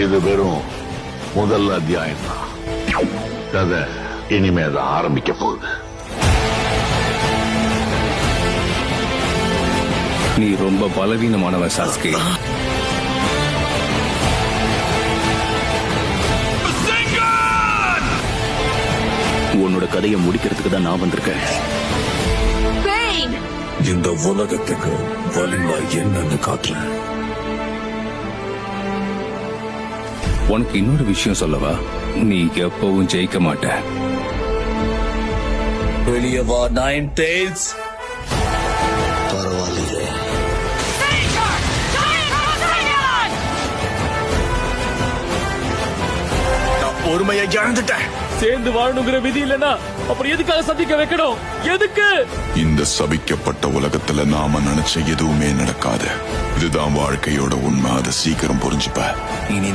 இது வெறும் முதல் அத்தியாயம் தான். கதை இனிமேதான் ஆரம்பிக்க போகுது. நீ ரொம்ப பலவீனமானவன் சாஸ்கி. உன்னோட கதையை முடிக்கிறதுக்கு தான் நான் வந்திருக்கேன். இந்த உலகத்துக்கு வலிமை என்னன்னு காட்டுறேன். உனக்கு இன்னொரு விஷயம் சொல்லவா? நீ எப்பவும் ஜெயிக்க மாட்ட. வெளியே வா நைன் டெய்ல்ஸ். பரவாயில்லையே, நான் பொறுமையை இழந்துட்டேன். சேர்ந்து வாழணுங்கிற விதி இல்லனா அப்புறம் எதுக்காக சந்திக்க வைக்கணும்? எதுக்கு? இந்த சபிக்கப்பட்ட உலகத்துல நாம நினைச்ச எதுவுமே நடக்காது. இதுதான் வாழ்க்கையோட உண்மை. அதை சீக்கிரம் புரிஞ்சுப்ப. இனி